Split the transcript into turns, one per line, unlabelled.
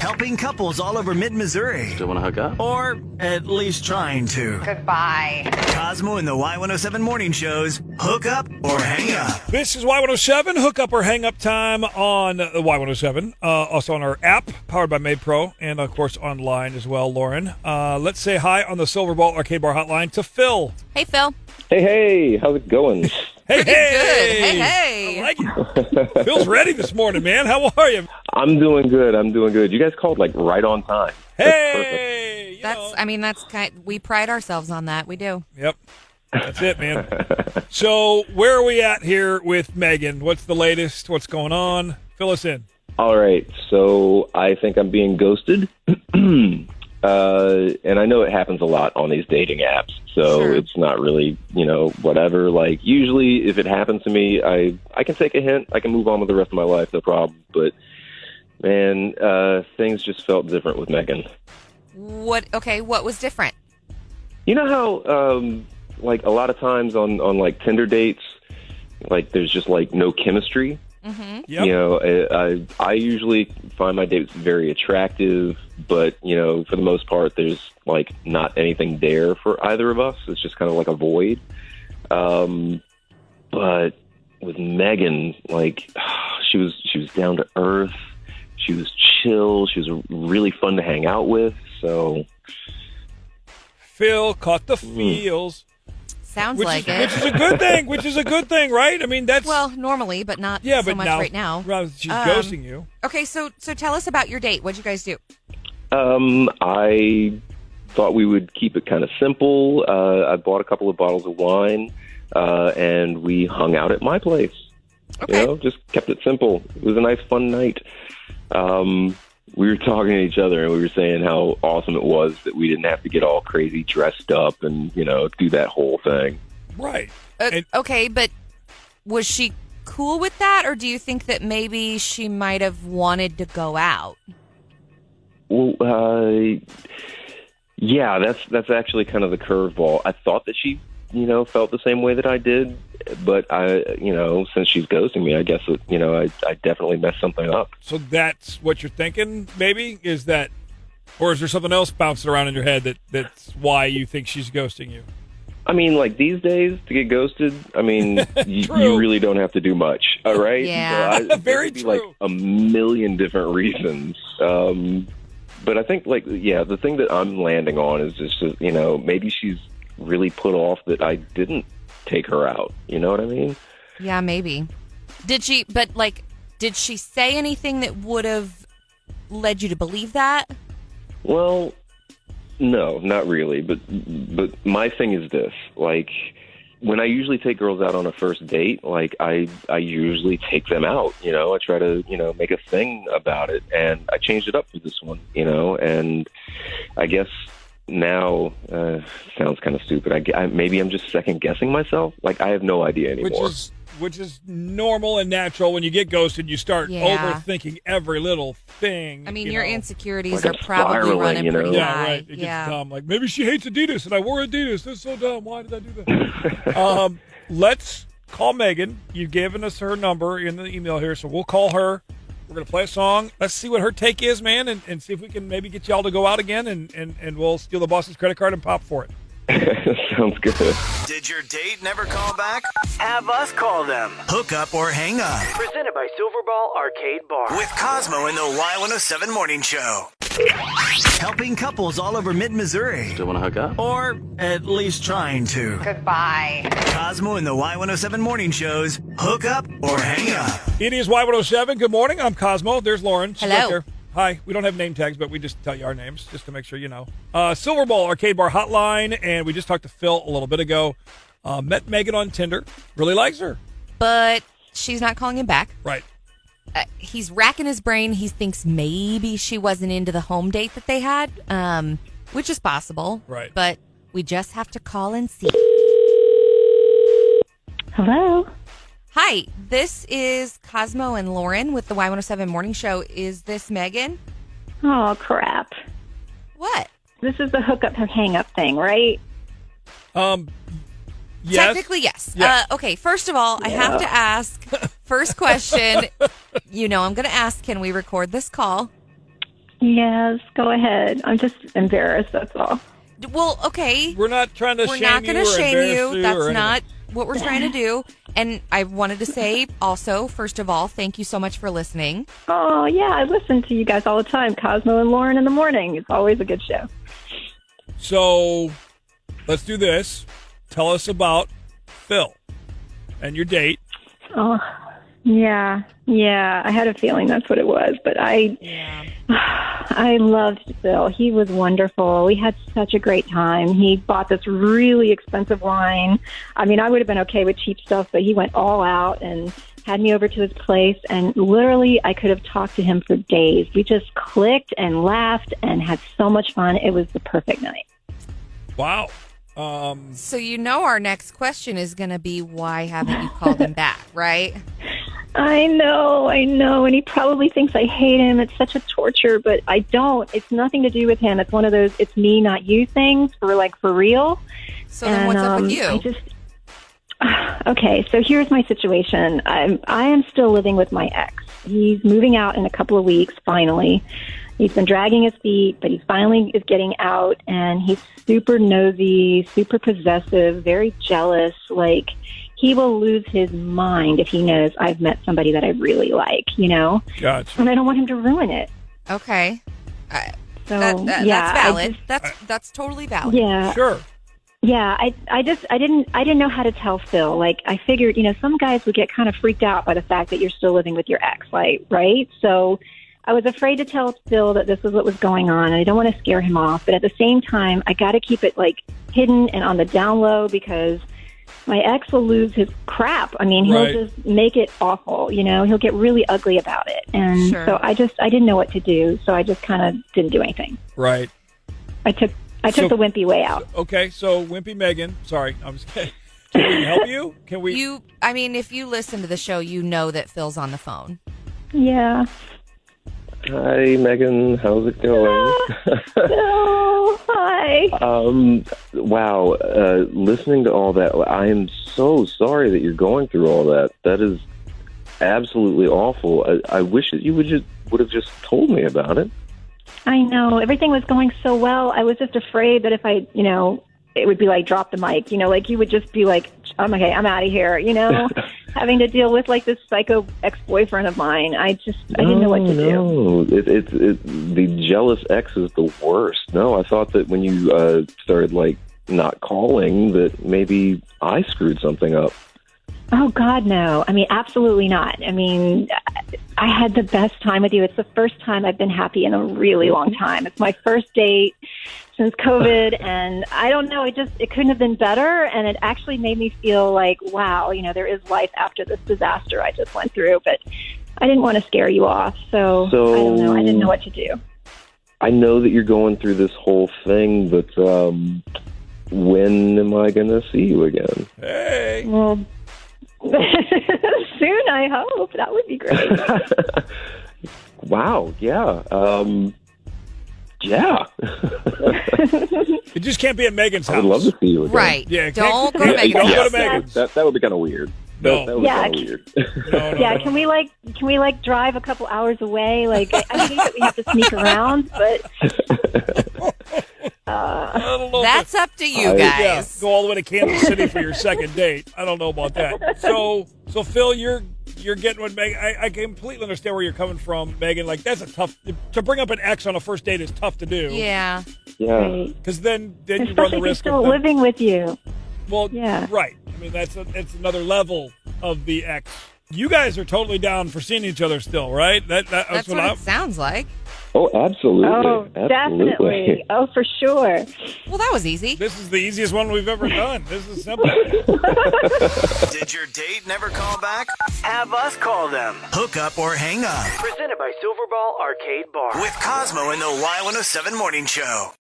Helping couples all over mid-Missouri.
Still want to hook up?
Or at least trying to.
Goodbye.
Cosmo and the Y107 morning shows Hook Up or Hang Up.
This is Y107, Hook Up or Hang Up time on the Y107. Also on our app, powered by Made Pro, and of course online as well, Lauren. Let's say hi on the Silver Ball Arcade Bar hotline to Phil.
Hey, Phil.
Hey, how's it going?
Hey,
Pretty good. Hey.
I like it. Phil's ready this morning, man. How are you?
I'm doing good. You guys called like right on time.
Hey.
We pride ourselves on that. We do.
Yep. That's it, man. So where are we at here with Meghan? What's the latest? What's going on? Fill us in.
All right, so I think I'm being ghosted. And I know it happens a lot on these dating apps, so
Sure.
It's not really, whatever. Like, usually if it happens to me, I can take a hint. I can move on with the rest of my life, no problem. But, man, things just felt different with Meghan.
What was different?
You know how, like, a lot of times on like, Tinder dates, like, there's just, like, no chemistry?
Mm-hmm.
Yep.
I usually find my dates very attractive, but, for the most part, there's, like, not anything there for either of us. It's just kind of like a void. But with Meghan, like, she was down to earth. She was chill. She was really fun to hang out with. So
Phil caught the feels.
Sounds like it.
Which is a good thing, right? I mean, that's...
Well, normally, but not
yeah,
so
but
much
now,
right now.
She's ghosting you.
Okay, so tell us about your date. What'd you guys do?
I thought we would keep it kind of simple. I bought a couple of bottles of wine, and we hung out at my place.
Okay.
Just kept it simple. It was a nice, fun night. We were talking to each other, and we were saying how awesome it was that we didn't have to get all crazy dressed up and, do that whole thing.
Right.
Okay, but was she cool with that, or do you think that maybe she might have wanted to go out?
Well, yeah, that's actually kind of the curveball. I thought that she, felt the same way that I did, but since she's ghosting me, I guess I definitely messed something up.
So that's what you're thinking, maybe? Is that, or is there something else bouncing around in your head that's why you think she's ghosting you?
I mean, like, these days, to get ghosted, I mean, you really don't have to do much, all right?
Yeah.
So
Very
be
true.
Like, a million different reasons. But I think, like, yeah, the thing that I'm landing on is just, maybe she's really put off that I didn't take her out. You know what I mean?
Yeah, maybe. Did she say anything that would have led you to believe that?
Well, no, not really. But my thing is this, like, when I usually take girls out on a first date, like, I usually take them out, I try to, make a thing about it. And I changed it up for this one, and I guess now, sounds kind of stupid. Maybe I'm just second guessing myself. Like, I have no idea anymore.
Which is normal and natural. When you get ghosted, you start overthinking every little thing.
I mean, your insecurities
Like
are probably
spiraling,
running pretty
Yeah,
high.
right. It gets dumb. Like, maybe she hates Adidas, and I wore Adidas. That's so dumb. Why did I do that? Let's call Meghan. You've given us her number in the email here, so we'll call her. We're going to play a song. Let's see what her take is, man, and see if we can maybe get y'all to go out again, and we'll steal the boss's credit card and pop for it.
Sounds good.
Did your date never call back? Have us call them. Hook Up or Hang Up.
Presented by Silverball Arcade Bar.
With Cosmo and the Y107 morning show. Helping couples all over mid-Missouri.
Still want to hook up?
Or at least trying to.
Goodbye.
Cosmo and the Y107 morning shows Hook Up or Hang Up.
It is Y107. Good morning. I'm Cosmo. There's Lauren. She's
Hello.
right there. Hi. We don't have name tags, but we just tell you our names just to make sure you know. Silver Ball Arcade Bar hotline, and we just talked to Phil a little bit ago. Met Meghan on Tinder. Really likes her.
But she's not calling him back.
Right.
He's racking his brain. He thinks maybe she wasn't into the home date that they had, which is possible.
Right.
But we just have to call and see.
Hello.
Hi, this is Cosmo and Lauren with the Y107 Morning Show. Is this Meghan?
Oh, crap.
What?
This is the hookup and hang up thing, right?
Yes.
Technically, yes.
Yeah.
Okay, first of all, I have to ask, first question, I'm going to ask, can we record this call?
Yes, go ahead. I'm just embarrassed, that's all.
Well, okay.
We're not trying to
We're
shame
not
you
going
or
to shame
embarrass
you.
you.
That's
or
not
anything.
what we're trying to do. And I wanted to say also, first of all, thank you so much for listening.
Oh, yeah, I listen to you guys all the time, Cosmo and Lauren in the morning. It's always a good show.
So let's do this. Tell us about Phil and your date.
Oh, yeah. I had a feeling that's what it was, but I loved Phil. He was wonderful. We had such a great time. He bought this really expensive wine. I mean, I would have been okay with cheap stuff, but he went all out and had me over to his place, and literally I could have talked to him for days. We just clicked and laughed and had so much fun. It was the perfect night.
Wow.
So our next question is going to be, why haven't you called him back, right?
I know, and he probably thinks I hate him. It's such a torture, but I don't. It's nothing to do with him. It's one of those it's me, not you things for real.
So then what's up with you?
Okay, so here's my situation. I am still living with my ex. He's moving out in a couple of weeks, finally. He's been dragging his feet, but he finally is getting out, and he's super nosy, super possessive, very jealous. Like, he will lose his mind if he knows I've met somebody that I really like,
Gotcha.
And I don't want him to ruin it.
Okay.
So,
that's valid. That's totally valid.
Yeah.
Sure.
Yeah, I didn't know how to tell Phil. Like, I figured, some guys would get kind of freaked out by the fact that you're still living with your ex, like, right? So I was afraid to tell Phil that this was what was going on, and I don't want to scare him off. But at the same time, I got to keep it, hidden and on the down low, because my ex will lose his crap. I mean, he'll just make it awful, He'll get really ugly about it. And so I didn't know what to do, so I just kind of didn't do anything.
Right.
I took the wimpy way out.
Okay, so Wimpy Meghan, sorry, I'm just kidding. Can we help you? Can we?
If you listen to the show, you know that Phil's on the phone.
Yeah.
Hi, Megan. How's it going?
Oh, hi.
Wow. Listening to all that, I am so sorry that you're going through all that. That is absolutely awful. I wish that you would have just told me about it.
I know. Everything was going so well. I was just afraid that if I, it would be like drop the mic, like you would just be like, oh, okay, I'm out of here, having to deal with this psycho ex-boyfriend of mine. I didn't know what to do.
No, the jealous ex is the worst. No, I thought that when you started not calling, that maybe I screwed something up.
Oh, God, no. I mean, absolutely not. I mean, I had the best time with you. It's the first time I've been happy in a really long time. It's my first date since COVID, and I don't know, it couldn't have been better, and it actually made me feel like, wow, there is life after this disaster I just went through, but I didn't want to scare you off, so I don't know. I didn't know what to do.
I know that you're going through this whole thing, but when am I going to see you again?
Hey.
Well, soon, I hope. That would be great.
Wow, yeah. Yeah.
It just can't be at Megan's house.
I would love to see you again.
Right.
Yeah,
Don't go to Megan's
Don't
house.
go to Megan's.
That would be kind of weird.
No.
That would be kind of weird.
No,
Yeah, can we drive a couple hours away? I hate that we have to sneak around, but
I don't know.
That's up to you
Yeah,
guys.
go all the way to Kansas City for your second date. I don't know about that. So Phil, you're getting with Megan. I completely understand where you're coming from, Megan. That's a tough to bring up an ex on a first date is tough to do.
Yeah.
Yeah.
Because then you run the
especially if he's
risk
still
of them.
living with you.
Well,
Yeah.
right. I mean, it's another level of the ex. You guys are totally down for seeing each other still, right? That's
That's what it sounds like.
Oh, absolutely.
Oh,
Absolutely.
definitely. Oh, for sure.
Well, that was easy.
This is the easiest one we've ever done. This is simple.
Did your date never call back?
Have us call them.
Hook up or hang up
Presented by Silverball Arcade Bar.
with Cosmo in the Y107 Morning Show.